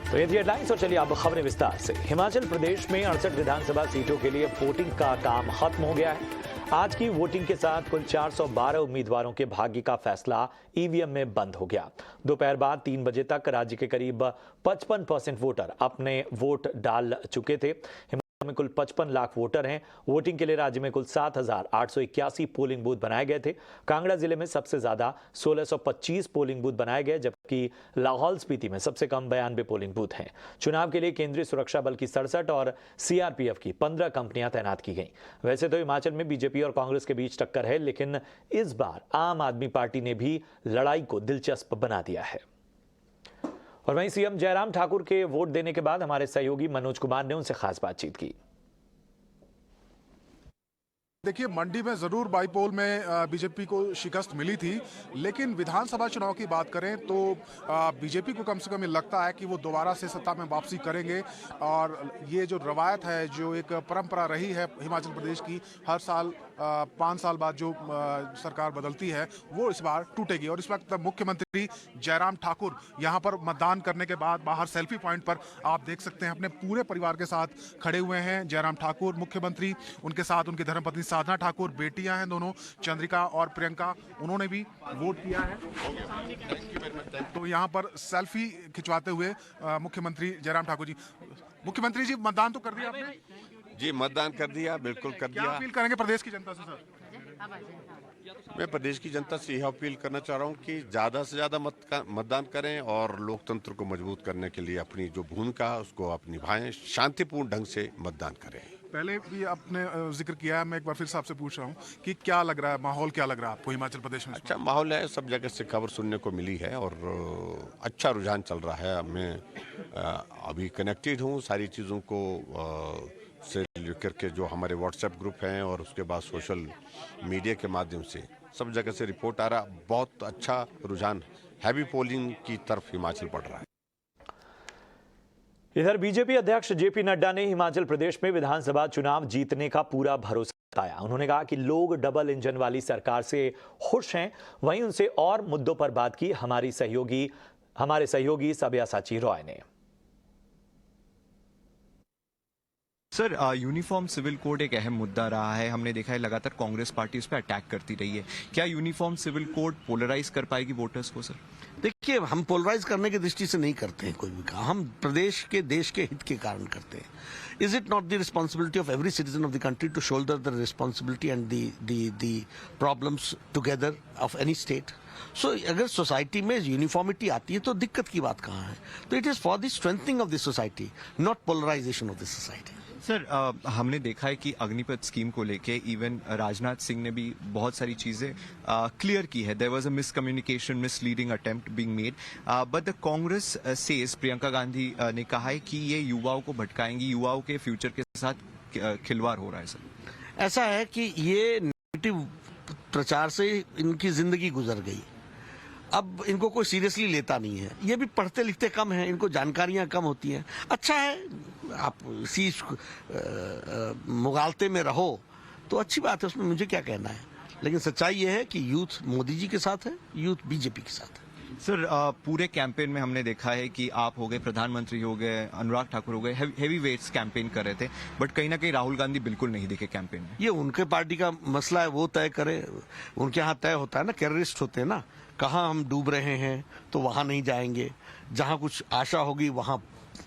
तो ये थी हेडलाइंस और चलिए अब खबरें विस्तार से। हिमाचल प्रदेश में 68 विधानसभा सीटों के लिए वोटिंग का काम खत्म हो गया है। आज की वोटिंग के साथ कुल 412 उम्मीदवारों के भाग्य का फैसला ईवीएम में बंद हो गया। दोपहर बाद 3 बजे तक राज्य के करीब 55% वोटर अपने वोट डाल चुके थे। में कुल 55 लाख वोटर हैं। वोटिंग के लिए राज्य में कुल 7,881 पोलिंग बूथ बनाए गए थे। कांगड़ा जिले में सबसे ज्यादा 1625 पोलिंग बूथ बनाए गए, जबकि लाहौल स्पीति में सबसे कम 92 पोलिंग बूथ हैं। चुनाव के लिए केंद्रीय सुरक्षा बल की 67 और सीआरपीएफ की 15 कंपनियां तैनात की गई। वैसे तो हिमाचल में बीजेपी और कांग्रेस के बीच टक्कर है, लेकिन इस बार आम आदमी पार्टी ने भी लड़ाई को दिलचस्प बना दिया है। और वहीं सीएम जयराम ठाकुर के वोट देने के बाद हमारे सहयोगी मनोज कुमार ने उनसे खास बातचीत की। देखिए, मंडी में जरूर बाईपोल में बीजेपी को शिकस्त मिली थी, लेकिन विधानसभा चुनाव की बात करें तो बीजेपी को कम से कम ये लगता है कि वो दोबारा से सत्ता में वापसी करेंगे। और ये जो रवायत है, जो एक परंपरा रही है हिमाचल प्रदेश की, हर साल 5 साल बाद जो सरकार बदलती है, वो इस बार टूटेगी। और इस वक्त मुख्यमंत्री जयराम ठाकुर यहाँ पर मतदान करने के बाद बाहर सेल्फी पॉइंट पर आप देख सकते हैं अपने पूरे परिवार के साथ खड़े हुए हैं। जयराम ठाकुर मुख्यमंत्री, उनके साथ उनकी धर्मपत्नी साधना ठाकुर, बेटियां हैं दोनों, चंद्रिका और प्रियंका, उन्होंने भी वोट किया है। तो यहाँ पर सेल्फी खिंचवाते हुए मुख्यमंत्री जयराम ठाकुर जी। मुख्यमंत्री जी, मतदान तो कर दिया आपने? जी, मतदान कर दिया, बिल्कुल कर दिया। क्या अपील करेंगे प्रदेश की जनता से सर? मैं प्रदेश की जनता से यह अपील करना चाह रहा हूं कि ज्यादा से ज्यादा मतदान करें और लोकतंत्र को मजबूत करने के लिए अपनी जो भूमिका है उसको आप निभाएं, शांतिपूर्ण ढंग से मतदान करें। पहले भी आपने जिक्र किया है, मैं एक बार फिर से आपसे पूछ रहा हूँ कि क्या लग रहा है, माहौल क्या लग रहा है आपको हिमाचल प्रदेश में? अच्छा माहौल है, सब जगह से खबर सुनने को मिली है और अच्छा रुझान चल रहा है। मैं अभी कनेक्टेड हूँ सारी चीज़ों को से लेकर के, जो हमारे व्हाट्सएप ग्रुप हैं और उसके बाद सोशल मीडिया के माध्यम से सब जगह से रिपोर्ट आ रहा, बहुत अच्छा रुझान हैवी पोलिंग की तरफ हिमाचल बढ़ रहा है। इधर बीजेपी अध्यक्ष जेपी नड्डा ने हिमाचल प्रदेश में विधानसभा चुनाव जीतने का पूरा भरोसा जताया। उन्होंने कहा कि लोग डबल इंजन वाली सरकार से खुश हैं। वहीं उनसे और मुद्दों पर बात की हमारे सहयोगी सब्यासाची रॉय ने। सर, यूनिफॉर्म सिविल कोड एक अहम मुद्दा रहा है। हमने देखा है लगातार कांग्रेस पार्टी उस पर अटैक करती रही है। क्या यूनिफॉर्म सिविल कोड पोलराइज कर पाएगी वोटर्स को? सर देखिए, हम पोलराइज करने की दृष्टि से नहीं करते हैं कोई भी काम, हम प्रदेश के देश के हित के कारण करते हैं। Is it not the responsibility of every citizen of the country to shoulder the responsibility and the problems together of any state? So अगर सोसाइटी में यूनिफॉर्मिटी आती है तो दिक्कत की बात कहाँ है? तो it is for the strengthening of the society, not polarisation of the society. Sir, हमने देखा है कि अग्निपथ स्कीम को लेके इवन राजनाथ सिंह ने भी बहुत सारी चीजें क्लियर की है। There was a miscommunication, misleading attempt being made, but the Congress says, Priyanka Gandhi ने कहा है कि ये युवाओं को भटकाएंगी, युवाओं के फ्यूचर के साथ खिलवाड़ हो रहा है। सर ऐसा है कि ये नेगेटिव प्रचार से इनकी जिंदगी गुजर गई, अब इनको कोई सीरियसली लेता नहीं है। ये भी पढ़ते लिखते कम हैं, इनको जानकारियां कम होती हैं। अच्छा है, आप इसी मुगालते में रहो तो अच्छी बात है, उसमें मुझे क्या कहना है। लेकिन सच्चाई ये है कि यूथ मोदी जी के साथ है, यूथ बीजेपी के साथ है। सर, पूरे कैंपेन में हमने देखा है कि आप हो गए, प्रधानमंत्री हो गए, अनुराग ठाकुर हो गए, हेवी वेट्स कैंपेन कर रहे थे, बट कहीं ना कहीं राहुल गांधी बिल्कुल नहीं दिखे कैंपेन में। ये उनके पार्टी का मसला है, वो तय करे। उनके यहाँ तय होता है ना, टेररिस्ट होते हैं ना, कहाँ हम डूब रहे हैं तो वहां नहीं जाएंगे, जहां कुछ आशा होगी वहां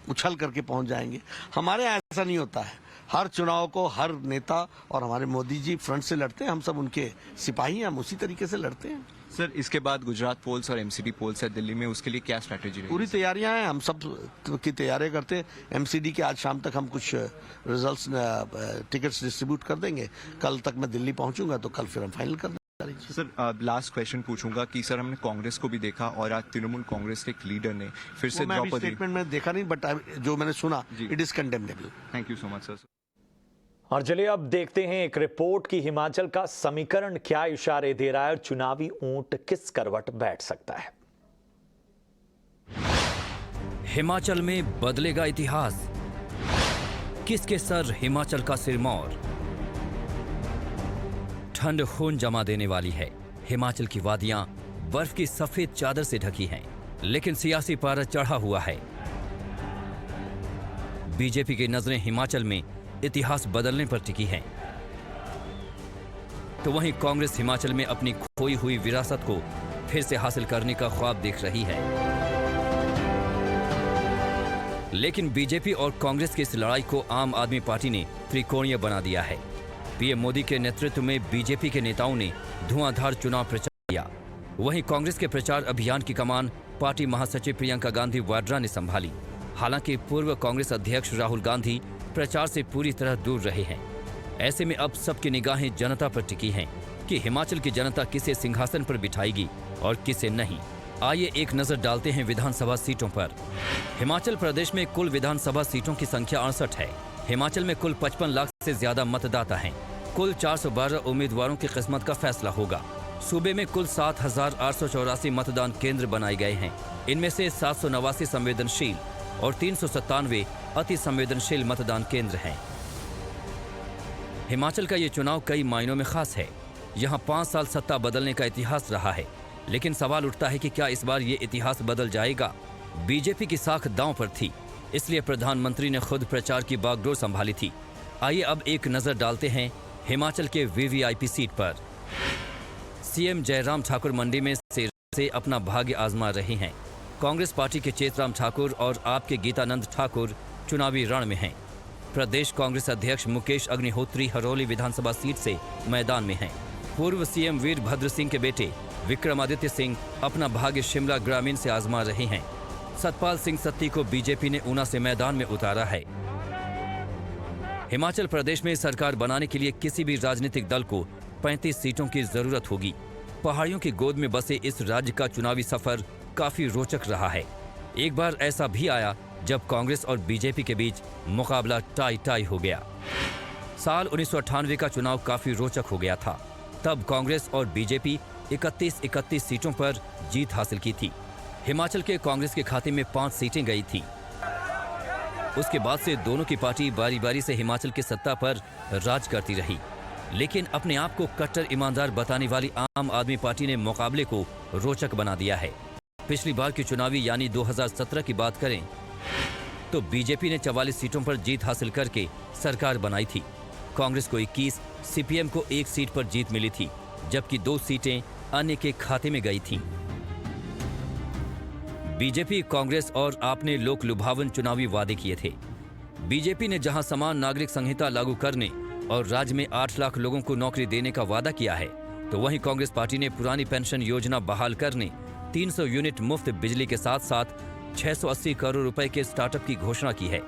उछल करके पहुंच जाएंगे। हमारे यहाँ ऐसा नहीं होता है। हर चुनाव को हर नेता और हमारे मोदी जी फ्रंट से लड़ते हैं, हम सब उनके सिपाही हैं, हम उसी तरीके से लड़ते हैं। सर, इसके बाद गुजरात पोल्स और एमसीडी पोल्स है दिल्ली में, उसके लिए क्या स्ट्रैटेजी? पूरी तैयारियां हैं, हम सब की तैयारियां करते हैं। एमसीडी के आज शाम तक हम कुछ रिजल्ट्स, टिकट्स डिस्ट्रीब्यूट कर देंगे। कल तक मैं दिल्ली पहुंचूंगा तो कल फिर हम फाइनल कर देंगे। सर, लास्ट क्वेश्चन पूछूंगा कि सर हमने कांग्रेस को भी देखा और आज तृणमूल कांग्रेस के एक लीडर ने फिर से द्रौपदी, स्टेटमेंट में देखा नहीं, बट जो मैंने सुना it is condemnable. Thank you so much sir. और चलिए अब देखते हैं एक रिपोर्ट की हिमाचल का समीकरण क्या इशारे दे रहा है और चुनावी ऊंट किस करवट बैठ सकता है। हिमाचल में बदलेगा इतिहास, किसके सर हिमाचल का सिरमौर। ठंड खून जमा देने वाली है। हिमाचल की वादियां बर्फ की सफेद चादर से ढकी हैं, लेकिन सियासी पारा चढ़ा हुआ है। बीजेपी की नजरें हिमाचल में इतिहास बदलने पर टिकी हैं, तो वहीं कांग्रेस हिमाचल में अपनी खोई हुई विरासत को फिर से हासिल करने का ख्वाब देख रही है। लेकिन बीजेपी और कांग्रेस की इस लड़ाई को आम आदमी पार्टी ने त्रिकोणीय बना दिया है। पीएम मोदी के नेतृत्व में बीजेपी के नेताओं ने धुआंधार चुनाव प्रचार किया, वहीं कांग्रेस के प्रचार अभियान की कमान पार्टी महासचिव प्रियंका गांधी वाड्रा ने संभाली। हालांकि पूर्व कांग्रेस अध्यक्ष राहुल गांधी प्रचार से पूरी तरह दूर रहे हैं। ऐसे में अब सबकी निगाहें जनता पर टिकी हैं कि हिमाचल की जनता किसे सिंहासन पर बिठाएगी और किसे नहीं। आइए एक नजर डालते हैं विधानसभा सीटों पर। हिमाचल प्रदेश में कुल विधानसभा सीटों की संख्या 68 है। हिमाचल में कुल 55 लाख से ज्यादा मतदाता हैं। कुल 412 उम्मीदवारों की किस्मत का फैसला होगा। सूबे में कुल 7,884 मतदान केंद्र बनाए गए हैं। इनमें से 789 संवेदनशील और 397 अति संवेदनशील मतदान केंद्र हैं। हिमाचल का ये चुनाव कई मायनों में खास है। यहाँ 5 साल सत्ता बदलने का इतिहास रहा है, लेकिन सवाल उठता है कि क्या इस बार ये इतिहास बदल जाएगा। बीजेपी की साख दांव पर थी, इसलिए प्रधानमंत्री ने खुद प्रचार की बागडोर संभाली थी। आइए अब एक नजर डालते हैं हिमाचल के वीवीआईपी सीट पर। सीएम जयराम ठाकुर मंडी में से अपना भाग्य आजमा रहे हैं। कांग्रेस पार्टी के चेतराम ठाकुर और आपके गीतानंद ठाकुर चुनावी रण में हैं। प्रदेश कांग्रेस अध्यक्ष मुकेश अग्निहोत्री हरोली विधानसभा सीट से मैदान में हैं। पूर्व सीएम वीरभद्र सिंह के बेटे विक्रमादित्य सिंह अपना भाग्य शिमला ग्रामीण से आजमा रहे हैं। सतपाल सिंह सत्ती को बीजेपी ने ऊना से मैदान में उतारा है। हिमाचल प्रदेश में सरकार बनाने के लिए किसी भी राजनीतिक दल को 35 सीटों की जरूरत होगी। पहाड़ियों की गोद में बसे इस राज्य का चुनावी सफर काफी रोचक रहा है। एक बार ऐसा भी आया जब कांग्रेस और बीजेपी के बीच मुकाबला टाई टाई हो गया। साल 1998 का चुनाव काफी रोचक हो गया था। तब कांग्रेस और बीजेपी 31 सीटों पर जीत हासिल की थी। हिमाचल के कांग्रेस के खाते में 5 सीटें गई थी। उसके बाद से दोनों की पार्टी बारी बारी से हिमाचल की सत्ता पर राज करती रही, लेकिन अपने आप को कट्टर ईमानदार बताने वाली आम आदमी पार्टी ने मुकाबले को रोचक बना दिया है। पिछली बार की चुनावी यानी 2017 की बात करें तो बीजेपी ने 44 सीटों पर जीत हासिल करके सरकार बनाई थी। कांग्रेस को 21, सीपीएम को 1 सीट पर जीत मिली थी, जबकि 2 सीटें अन्य के खाते में गई थीं। बीजेपी, कांग्रेस और आप ने लोक लुभावन चुनावी वादे किए थे। बीजेपी ने जहां समान नागरिक संहिता लागू करने और राज्य में 8 लाख लोगों को नौकरी देने का वादा किया है, तो वहीं कांग्रेस पार्टी ने पुरानी पेंशन योजना बहाल करने, 300 यूनिट मुफ्त बिजली के साथ साथ 680 करोड़ रुपए के स्टार्टअप की घोषणा की है।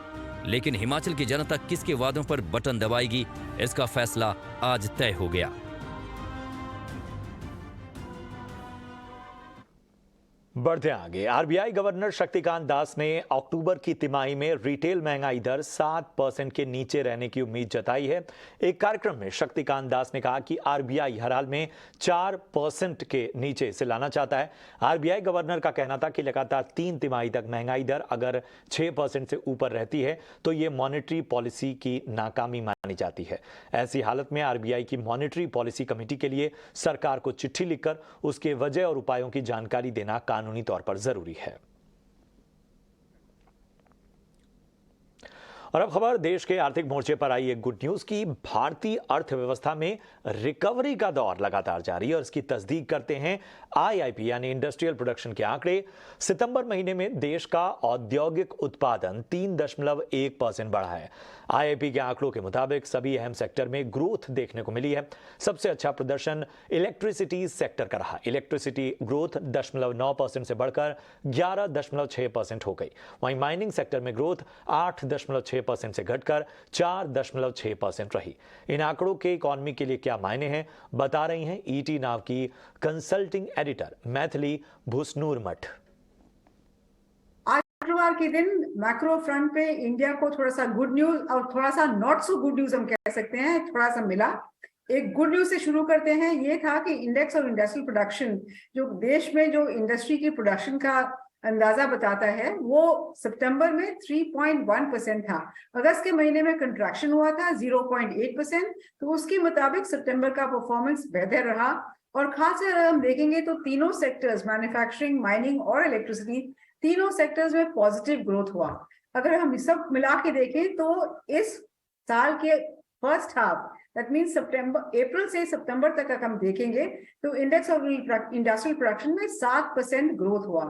लेकिन हिमाचल की जनता किसके वादों पर बटन दबाएगी, इसका फैसला आज तय हो गया। बढ़ते आगे, आरबीआई गवर्नर शक्तिकांत दास ने अक्टूबर की तिमाही में रिटेल महंगाई दर 7% के नीचे रहने की उम्मीद जताई है। एक कार्यक्रम में शक्तिकांत दास ने कहा कि आरबीआई हर हाल में 4% के नीचे इसे लाना चाहता है। आरबीआई गवर्नर का कहना था कि लगातार 3 तिमाही तक महंगाई दर अगर 6% से ऊपर रहती है तो ये मॉनेटरी पॉलिसी की नाकामी मानी जाती है। ऐसी हालत में आरबीआई की मॉनेटरी पॉलिसी कमेटी के लिए सरकार को चिट्ठी लिखकर उसके वजह और उपायों की जानकारी देना कानूनी तौर पर जरूरी है। और अब खबर देश के आर्थिक मोर्चे पर आई एक गुड न्यूज की। भारतीय अर्थव्यवस्था में रिकवरी का दौर लगातार जारी है और इसकी तस्दीक करते हैं आईआईपी यानी इंडस्ट्रियल प्रोडक्शन के आंकड़े। सितंबर महीने में देश का औद्योगिक उत्पादन 3.1% बढ़ा है। आईआईपी के आंकड़ों के मुताबिक सभी अहम सेक्टर में ग्रोथ देखने को मिली है। सबसे अच्छा प्रदर्शन इलेक्ट्रिसिटी सेक्टर का रहा। इलेक्ट्रिसिटी ग्रोथ 0.9% से बढ़कर 11.6% हो गई। वहीं माइनिंग सेक्टर में ग्रोथ 8.6% से घटकर 4.6% रही। इन आंकड़ों के इकोनॉमी के लिए क्या मायने हैं, बता रही हैं ईटी नाव की कंसल्टिंग एडिटर मैथिली भुसनूर मठ। शुक्रवार के दिन मैक्रो फ्रंट पे इंडिया को थोड़ा सा गुड न्यूज और थोड़ा सा नॉट सो गुड न्यूज हम कह सकते हैं, थोड़ा सा मिला। एक गुड न्यूज से शुरू करते हैं। ये था कि इंडेक्स ऑफ इंडस्ट्रियल प्रोडक्शन, जो देश में जो इंडस्ट्री की प्रोडक्शन का अंदाजा बताता है, वो सितंबर में 3.1% था। अगस्त के महीने में कंट्रैक्शन हुआ था 0.8%। तो उसके मुताबिक सितंबर का परफॉर्मेंस बेहतर रहा। और खास अगर हम देखेंगे तो तीनों सेक्टर्स, मैन्युफैक्चरिंग, माइनिंग और इलेक्ट्रिसिटी, तीनों सेक्टर्स में पॉजिटिव ग्रोथ हुआ। अगर हम सब मिला के देखें तो इस साल के first half, that means April से सितंबर तक अगर हम देखेंगे तो इंडेक्स ऑफ इंडस्ट्रियल प्रोडक्शन में 7% ग्रोथ हुआ।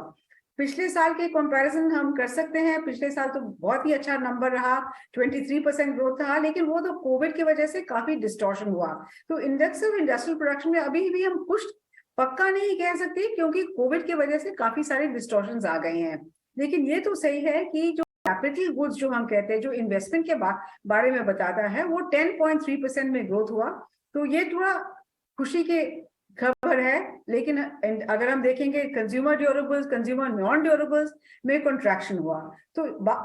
पिछले साल के कंपैरिजन हम कर सकते हैं, पिछले साल तो बहुत ही अच्छा नंबर रहा, 23% ग्रोथ था, लेकिन वो तो कोविड की वजह से काफी डिस्टॉर्शन हुआ। तो इंडेक्स ऑफ इंडस्ट्रियल प्रोडक्शन में अभी भी हम कुछ पक्का नहीं कह सकते, क्योंकि कोविड की वजह से काफी सारे डिस्टॉर्शंस आ गए हैं। लेकिन ये तो सही है कि जो कैपिटल गुड्स जो हम कहते हैं, जो इन्वेस्टमेंट के बारे में बताता है, वो 10.3% में ग्रोथ हुआ। तो ये थोड़ा खुशी के खबर है। लेकिन अगर हम देखेंगे consumer durables, consumer non durables में कंट्रैक्शन हुआ। तो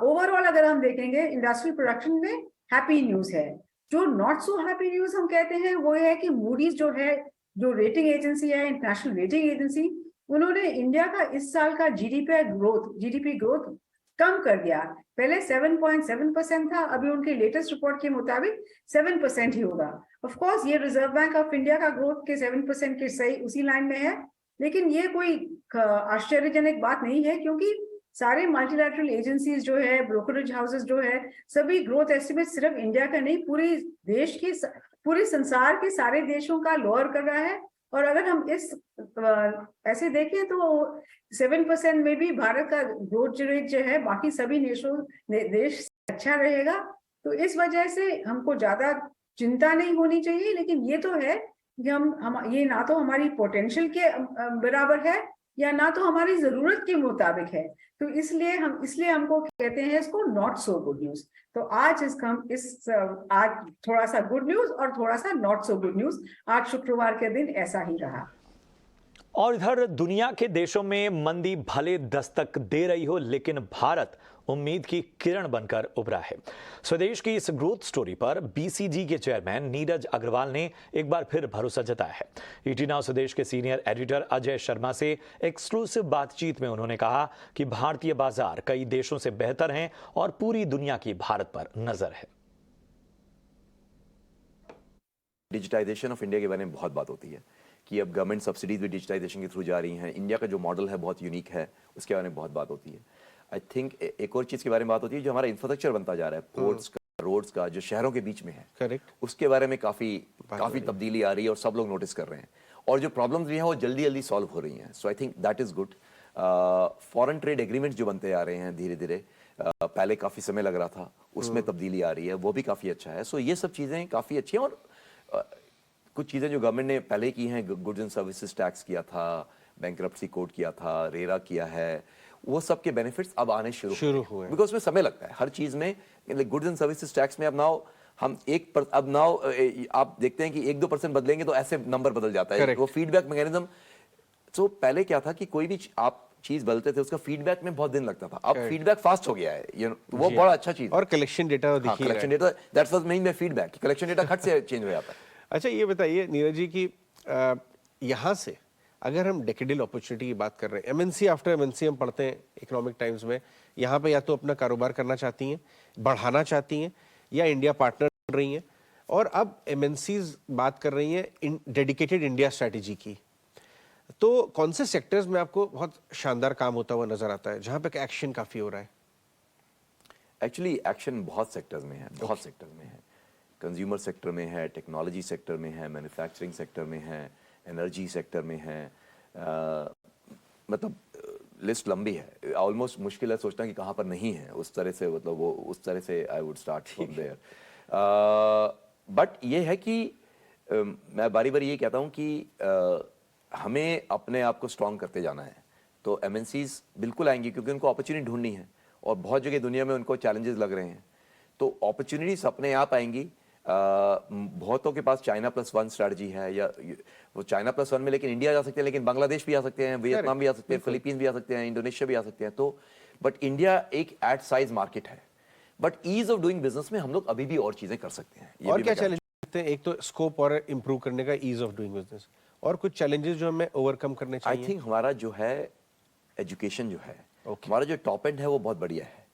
ओवरऑल अगर हम देखेंगे इंडस्ट्रियल प्रोडक्शन में हैप्पी न्यूज है। जो नॉट सो हैप्पी न्यूज हम कहते हैं वो है कि मूडीज जो है, जो रेटिंग एजेंसी है, इंटरनेशनल रेटिंग एजेंसी, उन्होंने इंडिया का इस साल का जीडीपी ग्रोथ कम कर दिया। पहले 7.7% था, अभी उनके लेटेस्ट रिपोर्ट के मुताबिक 7% ही होगा। ऑफ कोर्स ये रिजर्व बैंक ऑफ इंडिया का ग्रोथ के 7% के सही उसी लाइन में है, लेकिन ये कोई आश्चर्यजनक बात नहीं है, क्योंकि सारे मल्टीलैटरल एजेंसीज जो है, ब्रोकरेज हाउसेस जो है, सभी ग्रोथ एस्टिमेट सिर्फ इंडिया का नहीं, पूरे संसार के सारे देशों का लोअर कर रहा है। और अगर हम ऐसे देखें तो 7% में भी भारत का ग्रोथ रेट जो है बाकी सभी देश से अच्छा रहेगा। तो इस वजह से हमको ज्यादा चिंता नहीं होनी चाहिए। लेकिन ये तो है कि हम ये ना तो हमारी पोटेंशियल के बराबर है, या ना तो हमारी जरूरत के मुताबिक है। तो इसलिए हमको कहते हैं इसको नॉट सो गुड न्यूज। तो आज आज थोड़ा सा गुड न्यूज और थोड़ा सा नॉट सो गुड न्यूज, आज शुक्रवार के दिन ऐसा ही रहा। और इधर दुनिया के देशों में मंदी भले दस्तक दे रही हो, लेकिन भारत उम्मीद की किरण बनकर उभरा है। स्वदेश की इस ग्रोथ स्टोरी पर बीसीजी के चेयरमैन नीरज अग्रवाल ने एक बार फिर भरोसा जताया है। ईटी नाउ स्वदेश के सीनियर एडिटर अजय शर्मा से एक्सक्लूसिव बातचीत में उन्होंने कहा कि भारतीय बाजार कई देशों से बेहतर हैं और पूरी दुनिया की भारत पर नजर है। डिजिटाइजेशन ऑफ इंडिया के बारे में बहुत बात होती है कि अब गवर्नमेंट सब्सिडीज भी डिजिटाइजेशन के थ्रू जा रही हैं। इंडिया का जो मॉडल है बहुत यूनिक है, उसके बारे में बहुत बात होती है। आई थिंक एक और चीज़ के बारे में बात होती है, जो हमारा इंफ्रास्ट्रक्चर बनता जा रहा है, पोर्ट्स का, रोड्स का, जो शहरों के बीच में है, करेक्ट, उसके बारे में काफ़ी तब्दीली आ रही है और सब लोग नोटिस कर रहे हैं। और जो प्रॉब्लम्स भी हैं वो जल्दी जल्दी सॉल्व हो रही हैं। So I think that is good. Foreign trade agreements जो बनते आ रहे हैं धीरे धीरे, पहले काफ़ी समय लग रहा था, उसमें तब्दीली आ रही है, वो भी काफ़ी अच्छा है। सो ये सब चीज़ें काफ़ी अच्छी हैं। और कुछ चीज़ें जो गवर्नमेंट ने पहले की हैं, गुड्स एंड सर्विसेज टैक्स किया था, बैंकरप्सी कोड किया था, रेरा किया है, वो सब के बेनिफिट्स अब आने शुरू हुए, बिकॉज उसमें समय लगता है हर चीज़ में। गुड्स एंड सर्विसेज टैक्स में अब नाउ आप देखते हैं कि 1-2% बदलेंगे तो ऐसे नंबर बदल जाता है। वो फीडबैक मैकेनिज्म, तो पहले क्या था कि कोई भी आप चीज बदलते थे, उसका फीडबैक में बहुत दिन लगता था। अब फीडबैक फास्ट हो गया है, वो बड़ा अच्छा चीज। और collection data, collection data, that's what mean by feedback, collection data खट से चेंज हो जाता है। अच्छा ये बताइए नीरज जी कि यहाँ से अगर हम डेकेडल अपॉर्चुनिटी की बात कर रहे हैं, एमएनसी आफ्टर एमएनसी हम पढ़ते हैं इकोनॉमिक टाइम्स में, यहाँ पे या तो अपना कारोबार करना चाहती हैं, बढ़ाना चाहती हैं, या इंडिया पार्टनर बन रही हैं, और अब एमएनसीज बात कर रही हैं डेडिकेटेड इंडिया स्ट्रैटेजी की। तो कौन से सेक्टर्स में आपको बहुत शानदार काम होता हुआ नजर आता है, जहाँ पे एक्शन काफी हो रहा है? एक्चुअली एक्शन बहुत सेक्टर्स में है, बहुत सेक्टर्स में है। कंज्यूमर सेक्टर में है, टेक्नोलॉजी सेक्टर में है, मैन्युफैक्चरिंग सेक्टर में है, एनर्जी सेक्टर में है, मतलब लिस्ट लंबी है। ऑलमोस्ट मुश्किल है सोचना कि कहाँ पर नहीं है। उस तरह से, मतलब वो उस तरह से I would start from there. But ये है कि मैं बारी बारी ये कहता हूँ कि हमें अपने आप को स्ट्रॉन्ग करते जाना है। तो एमएनसीज बिल्कुल आएंगी, क्योंकि उनको अपॉर्चुनिटी ढूंढनी है, और बहुत जगह दुनिया में उनको चैलेंजेस लग रहे हैं। तो अपॉर्चुनिटीज अपने आप आएंगी। बहुतों के पास चाइना +1 स्ट्रैटेजी है, या वो चाइना +1 में लेकिन इंडिया जा सकते हैं, लेकिन बांग्लादेश भी आ सकते हैं, वियतनाम भी आ सकते हैं, फिलीपींस भी आ सकते हैं, इंडोनेशिया भी आ सकते हैं। तो बट इंडिया एक एट साइज मार्केट है, but ease of doing business में हम लोग अभी भी और चीजें कर सकते हैं। और क्या चैलेंज हैं? एक तो स्कोप और इंप्रूव करने का, ईज ऑफ डूइंग बिजनेस, और कुछ चैलेंजेस जो हमें ओवरकम करने चाहिए। आई थिंक हमारा जो है एजुकेशन जो है, हमारा जो टॉप एंड है वो बहुत बढ़िया है,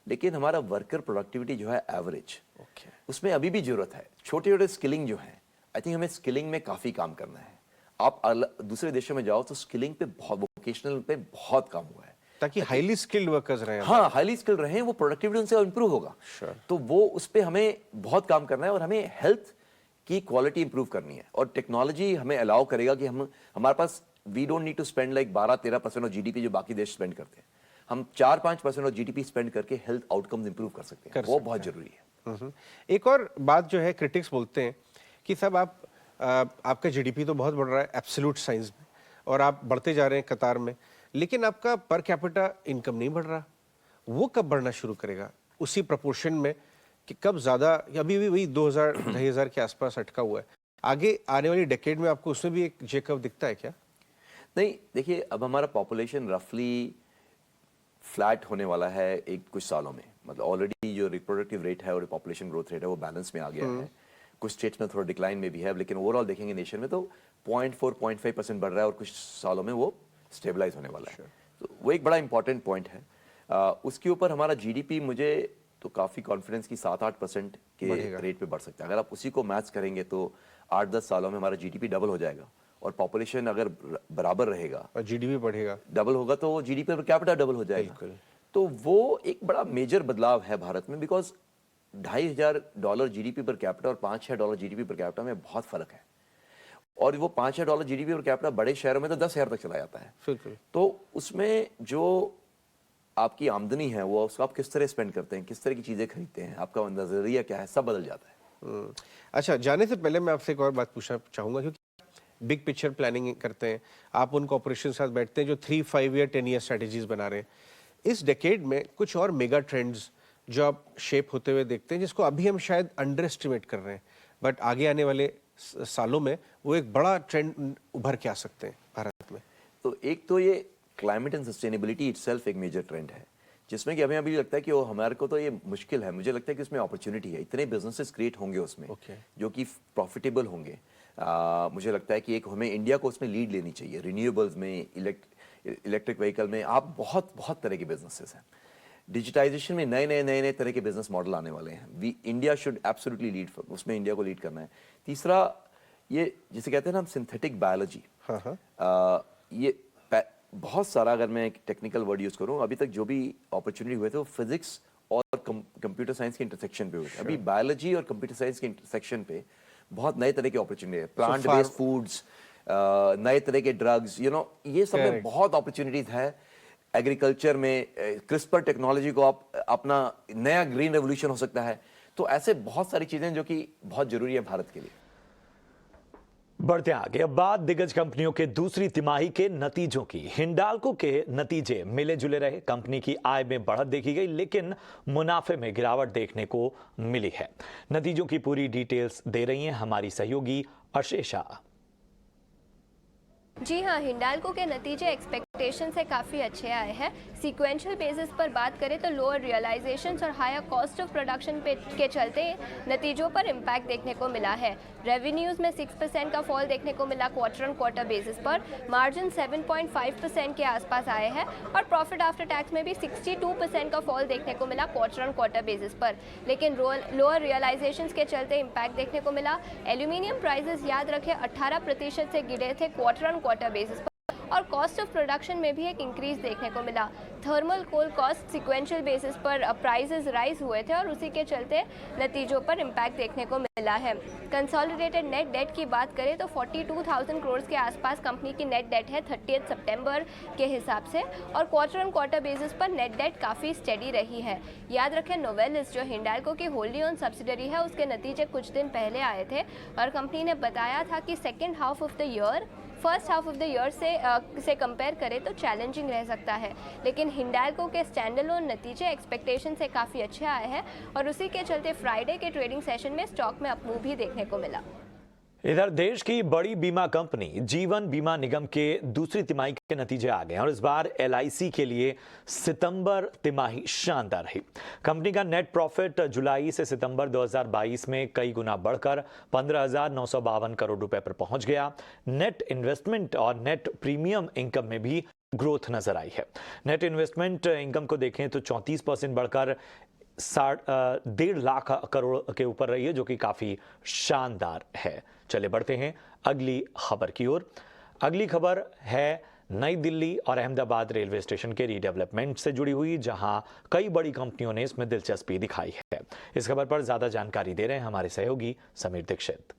लेकिन हमारा वर्कर प्रोडक्टिविटी जो है एवरेज, उसमें अभी भी जरूरत है। छोटे छोटे स्किलिंग जो है, आई थिंक हमें स्किलिंग में काफी काम करना है। आप दूसरे देशों में जाओ तो स्किलिंग पे बहुत, वोकेशनल पे बहुत काम हुआ है। ताकि हाईली स्किल्ड वर्कर्स रहें। हाँ, हाईली स्किल्ड रहें, वो प्रोडक्टिविटी उनसे इंप्रूव होगा। तो वो उस पर हमें बहुत काम करना है और हमें हेल्थ की क्वालिटी इंप्रूव करनी है और टेक्नोलॉजी हमें अलाउ करेगा कि हमारे पास we don't need to spend like 12-13% of GDP जो बाकी देश स्पेंड करते हैं। हम 4-5% ऑफ जीडीपी स्पेंड करके हेल्थ आउटकम्स इंप्रूव कर सकते हैं, वो बहुत जरूरी है। एक और बात जो है, क्रिटिक्स बोलते हैं कि साहब आपका जीडीपी तो बहुत बढ़ रहा है एब्सोल्यूट साइंस में और आप बढ़ते जा रहे हैं कतार में, लेकिन आपका पर कैपिटा इनकम नहीं बढ़ रहा। वो कब बढ़ना शुरू करेगा उसी प्रोपोर्शन में कि कब ज्यादा? अभी भी वही 2000-2500 के आसपास अटका हुआ है। आगे आने वाली डेकेड में आपको उसमें भी एक जे कर्व दिखता है क्या? नहीं, देखिए अब हमारा पॉपुलेशन रफली फ्लैट होने वाला है एक कुछ सालों में। मतलब ऑलरेडी जो रिप्रोडक्टिव रेट है और पॉपुलेशन ग्रोथ रेट है वो बैलेंस में आ गया है। कुछ स्टेट्स में थोड़ा डिक्लाइन में भी है, लेकिन ओवरऑल देखेंगे नेशन में तो 0.4-0.5% बढ़ रहा है और कुछ सालों में वो स्टेबलाइज होने वाला है। तो वो एक बड़ा इंपॉर्टेंट पॉइंट है। उसके ऊपर हमारा जीडीपी मुझे तो काफ़ी कॉन्फिडेंस की 7-8% के रेट पे बढ़ सकता है। अगर आप उसी को मैच करेंगे तो 8-10 सालों में हमारा जीडीपी डबल हो जाएगा और पॉपुलेशन अगर बराबर रहेगा और जीडीपी बढ़ेगा, डबल होगा तो जीडीपी पर कैपिटा डबल हो जाएगा। तो वो एक बड़ा मेजर बदलाव है भारत में, बिकॉज $2,500 जीडीपी पर कैपिटा और $5-6 जीडीपी पर कैपिटा में बहुत फर्क है। और वो $5-6 जीडीपी पर कैपिटा बड़े शहरों में तो 10,000 तक चला जाता है। तो उसमें जो आपकी आमदनी है वो उसको आप किस तरह स्पेंड करते हैं, किस तरह की चीजें खरीदते हैं, आपका नजरिया क्या है, सब बदल जाता है। अच्छा, जाने से पहले मैं आपसे एक और बात पूछना चाहूंगा, क्योंकि बिग पिक्चर प्लानिंग करते हैं आप, उन कॉर्पोरेशन के साथ बैठते हैं जो 3, 5 ईयर 10 ईयर स्ट्रेटेजीज बना रहे हैं। इस डेकेड में कुछ और मेगा ट्रेंड्स जो आप शेप होते हुए देखते हैं जिसको अभी हम शायद अंडर एस्टिमेट कर रहे हैं, बट आगे आने वाले सालों में वो एक बड़ा ट्रेंड उभर के आ सकते हैं भारत में? तो एक तो ये क्लाइमेट एंड सस्टेनेबिलिटी इटसेल्फ एक मेजर ट्रेंड है, जिसमें कि हमें अभी लगता है कि वो हमारे को तो ये मुश्किल है। मुझे लगता है कि उसमें अपॉर्चुनिटी है, इतने बिजनेसेस क्रिएट होंगे उसमें जो कि प्रॉफिटेबल होंगे। मुझे लगता है कि एक हमें इंडिया को उसमें लीड लेनी चाहिए। रिन्यूएबल्स में, इलेक्ट्रिक व्हीकल में, आप बहुत तरह के बिजनेसेस हैं। डिजिटाइजेशन में नए तरह के बिजनेस मॉडल आने वाले हैं। इंडिया शुड एब्सोल्युटली लीड, उसमें इंडिया को लीड करना है। तीसरा, ये जिसे कहते हैं ना हम सिंथेटिक बायोलॉजी, ये बहुत सारा, अगर मैं एक टेक्निकल वर्ड यूज करूं, अभी तक जो भी अपॉर्चुनिटी हुए थे वो फिजिक्स और कंप्यूटर साइंस के इंटरसेक्शन पे हुए थे। अभी बायोलॉजी और कंप्यूटर साइंस के इंटरसेक्शन पे बहुत नए तरह की अपॉर्चुनिटी है। प्लांट बेस्ड फूड्स, नए तरह के ड्रग्स, ये सब में बहुत अपॉर्चुनिटीज है। एग्रीकल्चर में क्रिस्पर टेक्नोलॉजी को आप अपना नया ग्रीन रेवोल्यूशन हो सकता है। तो ऐसे बहुत सारी चीजें जो कि बहुत जरूरी है भारत के लिए। बढ़ते आगे, अब बात दिग्गज कंपनियों के दूसरी तिमाही के नतीजों की। हिंडाल्को के नतीजे मिले जुले रहे। कंपनी की आय में बढ़त देखी गई, लेकिन मुनाफे में गिरावट देखने को मिली है। नतीजों की पूरी डिटेल्स दे रही हैं हमारी सहयोगी अर्शेशा। जी हाँ, हिंडाल्को के नतीजे एक्सपेक्टेशन से काफ़ी अच्छे आए हैं। सीक्वेंशियल बेसिस पर बात करें तो लोअर रियलाइजेशंस और हायर कॉस्ट ऑफ प्रोडक्शन के चलते नतीजों पर इम्पैक्ट देखने को मिला है। रेवेन्यूज़ में 6% का फॉल देखने को मिला क्वार्टर ऑन क्वार्टर बेसिस पर। मार्जिन 7.5% के आसपास आए हैं और प्रॉफिट आफ्टर टैक्स में भी 62% का फॉल देखने को मिला क्वार्टर ऑन क्वार्टर बेसिस पर। लेकिन लोअर रियलाइजेशंस के चलते इम्पैक्ट देखने को मिला। एल्यूमिनियम प्राइसेस याद रखें 18% से गिरे थे क्वार्टर ऑन क्वार्टर बेसिस पर और कॉस्ट ऑफ प्रोडक्शन में भी एक इंक्रीज देखने को मिला। थर्मल कोल कॉस्ट सिक्वेंशियल बेसिस पर प्राइसेस राइज हुए थे और उसी के चलते नतीजों पर इम्पैक्ट देखने को मिला है। कंसोलिडेटेड नेट डेट की बात करें तो 42,000 करोड़ के आसपास कंपनी की नेट डेट है 30 सितंबर के हिसाब से और क्वार्टर ऑन क्वार्टर बेसिस पर नेट डेट काफ़ी स्टेडी रही है। याद रखें, नोवेलिस जो हिंडाल्को की होल्डी ओन सब्सिडरी है, उसके नतीजे कुछ दिन पहले आए थे और कंपनी ने बताया था कि second half of the year first half of the year से कंपेयर करें तो चैलेंजिंग रह सकता है। लेकिन हिंडाल्को के स्टैंडअलोन नतीजे एक्सपेक्टेशन से काफ़ी अच्छे आए हैं और उसी के चलते फ्राइडे के ट्रेडिंग सेशन में स्टॉक में अपमूव भी देखने को मिला। इधर देश की बड़ी बीमा कंपनी जीवन बीमा निगम के दूसरी तिमाही के नतीजे आ गए और इस बार LIC के लिए सितंबर तिमाही शानदार रही। कंपनी का नेट प्रॉफिट जुलाई से सितंबर 2022 में कई गुना बढ़कर 15,952 करोड़ रुपए पर पहुंच गया। नेट इन्वेस्टमेंट और नेट प्रीमियम इनकम में भी ग्रोथ नजर आई है। नेट इन्वेस्टमेंट इनकम को देखें तो 34% बढ़कर 1.5 लाख करोड़ के ऊपर रही है, जो कि काफी शानदार है। चले बढ़ते हैं अगली खबर की ओर। अगली खबर है नई दिल्ली और अहमदाबाद रेलवे स्टेशन के रीडेवलपमेंट से जुड़ी हुई, जहां कई बड़ी कंपनियों ने इसमें दिलचस्पी दिखाई है। इस खबर पर ज्यादा जानकारी दे रहे हैं हमारे सहयोगी समीर दीक्षित।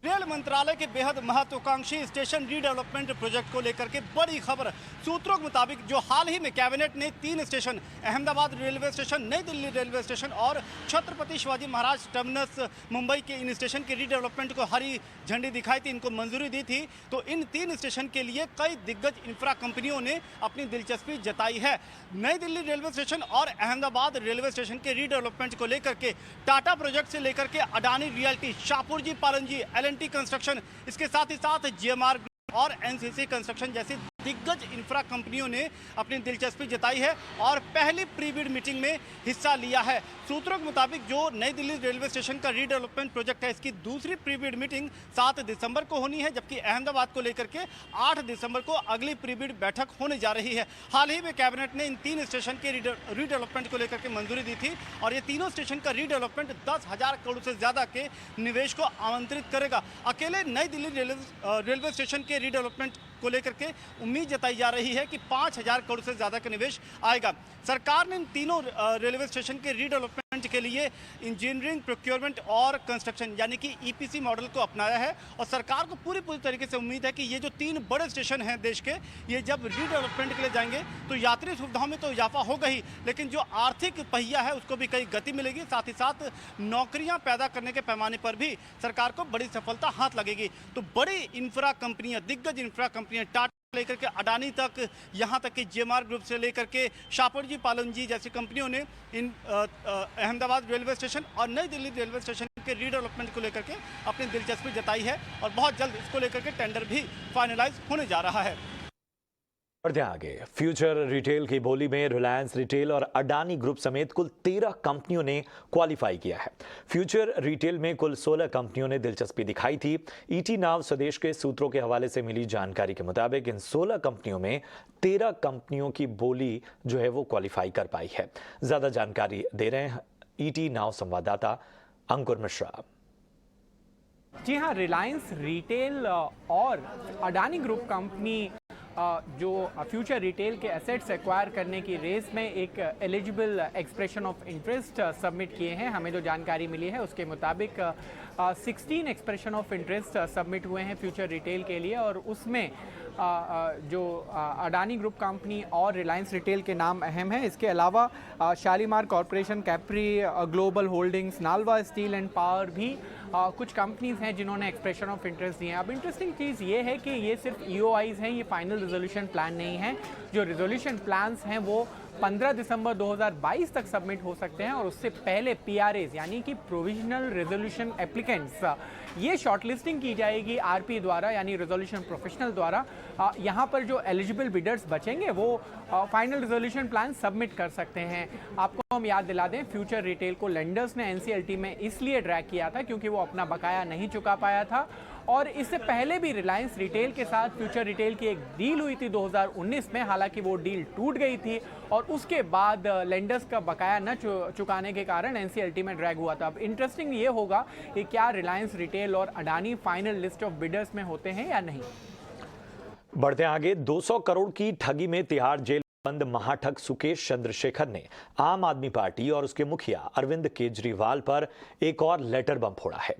रेल मंत्रालय के बेहद महत्वाकांक्षी स्टेशन रीडेवलपमेंट प्रोजेक्ट को लेकर के बड़ी खबर। सूत्रों के मुताबिक जो हाल ही में कैबिनेट ने 3 स्टेशन, अहमदाबाद रेलवे स्टेशन, नई दिल्ली रेलवे स्टेशन और छत्रपति शिवाजी महाराज टर्मिनस मुंबई के इन स्टेशन के रीडेवलपमेंट को हरी झंडी दिखाई थी, इनको मंजूरी दी थी। तो इन 3 स्टेशन के लिए कई दिग्गज इंफ्रा कंपनियों ने अपनी दिलचस्पी जताई है। नई दिल्ली रेलवे स्टेशन और अहमदाबाद रेलवे स्टेशन के रीडेवलपमेंट को लेकर के टाटा प्रोजेक्ट से लेकर के Adani realty, Shapoorji Pallonji, L&T construction, इसके साथ ही साथ जीएमआर और एनसीसी कंस्ट्रक्शन जैसी दिग्गज इंफ्रा कंपनियों ने अपनी दिलचस्पी जताई है और पहली प्री बिड मीटिंग में हिस्सा लिया है। सूत्रों के मुताबिक जो नई दिल्ली रेलवे स्टेशन का रीडेवलपमेंट प्रोजेक्ट है, इसकी दूसरी प्री बिड मीटिंग 7 दिसंबर को होनी है, जबकि अहमदाबाद को लेकर के 8 दिसंबर को अगली प्री बिड बैठक होने जा रही है। हाल ही में कैबिनेट ने इन 3 स्टेशन के रीडेवलपमेंट को लेकर के मंजूरी दी थी और ये तीनों स्टेशन का रीडेवलपमेंट 10,000 करोड़ से ज्यादा के निवेश को आमंत्रित करेगा। अकेले नई दिल्ली रेलवे स्टेशन के रीडेवलपमेंट को लेकर के उम्मीद जताई जा रही है कि 5,000 करोड़ से ज्यादा का निवेश आएगा। सरकार ने इन तीनों रेलवे स्टेशन के रीडेवलपमेंट के लिए इंजीनियरिंग, प्रोक्योरमेंट और कंस्ट्रक्शन यानी कि ईपीसी मॉडल को अपनाया है और सरकार को पूरी तरीके से उम्मीद है कि ये जो 3 बड़े स्टेशन हैं देश के, ये जब रीडेवलपमेंट के लिए जाएंगे तो यात्री सुविधाओं में तो इजाफा होगा ही, लेकिन जो आर्थिक पहिया है उसको भी कई गति मिलेगी। साथ ही साथ नौकरियां पैदा करने के पैमाने पर भी सरकार को बड़ी सफलता हाथ लगेगी। तो बड़ी इंफ्रा कंपनियां, दिग्गज इंफ्रा कंपनियां, टाटा लेकर के अडानी तक, यहाँ तक कि जीएमआर ग्रुप से लेकर के शाहपुरजी पालनजी जैसी कंपनियों ने इन अहमदाबाद रेलवे स्टेशन और नई दिल्ली रेलवे स्टेशन के रीडेवलपमेंट को लेकर के अपनी दिलचस्पी जताई है और बहुत जल्द इसको लेकर के टेंडर भी फाइनलाइज होने जा रहा है। बढ़ते आगे, फ्यूचर रिटेल की बोली में रिलायंस रिटेल और अडानी ग्रुप समेत कुल 13 कंपनियों ने क्वालिफाई किया है। फ्यूचर रिटेल में कुल 16 कंपनियों ने दिलचस्पी दिखाई थी। ईटी नाव स्वदेश के सूत्रों के हवाले से मिली जानकारी के मुताबिक इन 16 कंपनियों में 13 कंपनियों की बोली जो है वो क्वालिफाई कर पाई है। ज्यादा जानकारी दे रहे हैं ईटी नाव संवाददाता अंकुर मिश्रा। जी हाँ, रिलायंस रिटेल और अडानी ग्रुप कंपनी जो फ्यूचर रिटेल के एसेट्स एक्वायर करने की रेस में एक eligible expression of interest submit किए हैं। हमें जो जानकारी मिली है उसके मुताबिक 16 एक्सप्रेशन ऑफ इंटरेस्ट सबमिट हुए हैं फ्यूचर रिटेल के लिए और उसमें जो अडानी ग्रुप कंपनी और रिलायंस रिटेल के नाम अहम हैं। इसके अलावा Shalimar corporation, Capri global holdings, Nalwa steel and power भी कुछ कंपनीज हैं जिन्होंने एक्सप्रेशन ऑफ इंटरेस्ट दिए हैं। अब इंटरेस्टिंग चीज़ ये है कि ये सिर्फ EOIs हैं, ये फाइनल रेजोल्यूशन प्लान नहीं है। जो रेजोल्यूशन प्लान्स हैं वो 15 दिसंबर 2022 तक सबमिट हो सकते हैं और उससे पहले PRAs यानी कि प्रोविजनल रेजोल्यूशन एप्लीकेंट्स, ये शॉर्टलिस्टिंग की जाएगी RP द्वारा यानी रेजोल्यूशन प्रोफेशनल द्वारा। यहाँ पर जो एलिजिबल बिडर्स बचेंगे वो फाइनल रेजोल्यूशन प्लान सबमिट कर सकते हैं। आपको हम याद दिला दें, फ्यूचर रिटेल को लेंडर्स ने NCLT में इसलिए ड्रैग किया था क्योंकि वो अपना बकाया नहीं चुका पाया था और इससे पहले भी रिलायंस रिटेल के साथ फ्यूचर रिटेल की एक डील हुई थी 2019 में, हालांकि वो डील टूट गई थी और उसके बाद लेंडर्स का बकाया न चुकाने के कारण NCLT में ड्रैग हुआ था। अब इंटरेस्टिंग ये होगा कि क्या रिलायंस रिटेल और Adani final list of bidders में होते हैं या नहीं। बढ़ते आगे, 200 करोड़ की ठगी में तिहाड़ जेल बंद महाठग सुकेश चंद्रशेखर ने आम आदमी पार्टी और उसके मुखिया अरविंद केजरीवाल पर एक और लेटर बम फोड़ा है।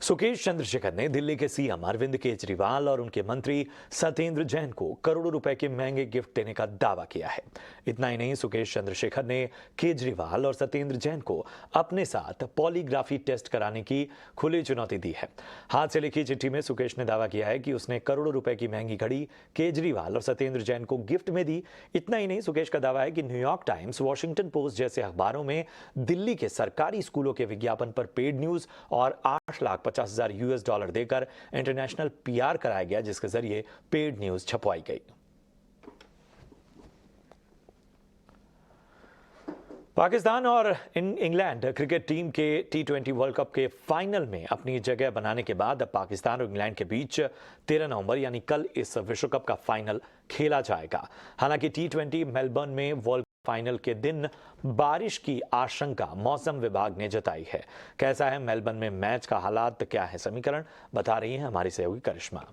सुकेश चंद्रशेखर ने दिल्ली के सीएम अरविंद केजरीवाल और उनके मंत्री सत्येंद्र जैन को करोड़ों रुपए के महंगे गिफ्ट देने का दावा किया है। इतना ही नहीं, सुकेश चंद्रशेखर ने केजरीवाल और सत्येंद्र जैन को अपने साथ पॉलीग्राफी टेस्ट कराने की खुली चुनौती दी है। हाथ से लिखी चिट्ठी में सुकेश ने दावा किया है कि उसने करोड़ों रुपए की महंगी घड़ी केजरीवाल और सत्येंद्र जैन को गिफ्ट में दी। इतना ही नहीं, सुकेश का दावा है कि न्यूयॉर्क टाइम्स, वॉशिंगटन पोस्ट जैसे अखबारों में दिल्ली के सरकारी स्कूलों के विज्ञापन पर पेड न्यूज और $8,50,000 देकर इंटरनेशनल PR कराया गया, जिसके जरिए पेड न्यूज छपवाई गई। पाकिस्तान और इंग्लैंड क्रिकेट टीम के T20 वर्ल्ड कप के फाइनल में अपनी जगह बनाने के बाद अब पाकिस्तान और इंग्लैंड के बीच 13 नवंबर यानी कल इस विश्व कप का फाइनल खेला जाएगा। हालांकि T20 मेलबर्न में वर्ल्ड फाइनल के दिन बारिश की आशंका मौसम विभाग ने जताई है। कैसा है मेलबर्न में मैच का हालात, क्या है समीकरण, बता रही हैं हमारी सहयोगी करिश्मा।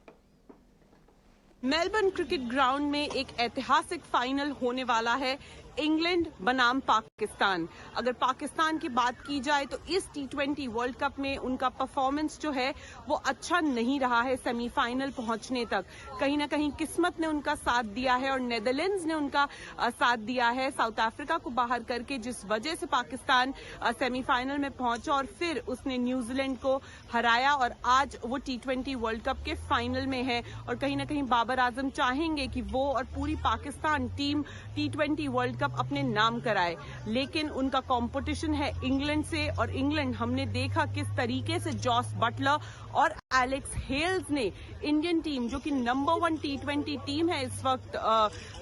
मेलबर्न क्रिकेट ग्राउंड में एक ऐतिहासिक फाइनल होने वाला है, इंग्लैंड बनाम पाकिस्तान। अगर पाकिस्तान की बात की जाए तो इस T20 वर्ल्ड कप में उनका परफॉर्मेंस जो है वो अच्छा नहीं रहा है सेमीफाइनल पहुंचने तक। कहीं ना कहीं किस्मत ने उनका साथ दिया है और नेदरलैंड्स ने उनका साथ दिया है। साउथ अफ्रीका को बाहर करके जिस वजह से पाकिस्तान सेमीफाइनल में पहुंचा और फिर उसने न्यूजीलैंड को हराया और आज वो T20 वर्ल्ड कप के फाइनल में है। और कहीं ना कहीं बाबर आजम चाहेंगे कि वो और पूरी Pakistan team T20 world cup अपने नाम कराए, लेकिन उनका कंपटीशन है इंग्लैंड से। और इंग्लैंड हमने देखा किस तरीके से जॉस बटलर और एलेक्स हेल्स ने इंडियन टीम जो कि नंबर 1 T20 टीम है इस वक्त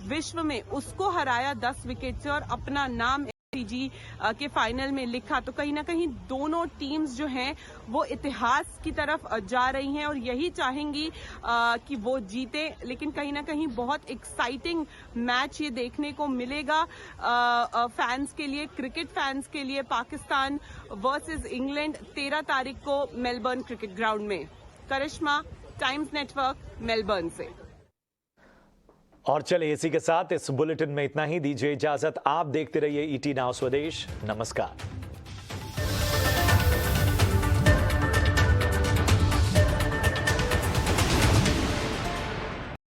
विश्व में, उसको हराया 10 विकेट से और अपना नाम जी के फाइनल में लिखा। तो कहीं ना कहीं दोनों टीम्स जो हैं वो इतिहास की तरफ जा रही हैं और यही चाहेंगी कि वो जीते। लेकिन कहीं ना कहीं बहुत एक्साइटिंग मैच ये देखने को मिलेगा फैंस के लिए, क्रिकेट फैंस के लिए। पाकिस्तान वर्सेस इंग्लैंड 13 तारीख को मेलबर्न क्रिकेट ग्राउंड में। करिश्मा, टाइम्स नेटवर्क, मेलबर्न से। और चले इसी के साथ इस बुलेटिन में इतना ही। दीजिए इजाजत। आप देखते रहिए ET नाउ स्वदेश। नमस्कार।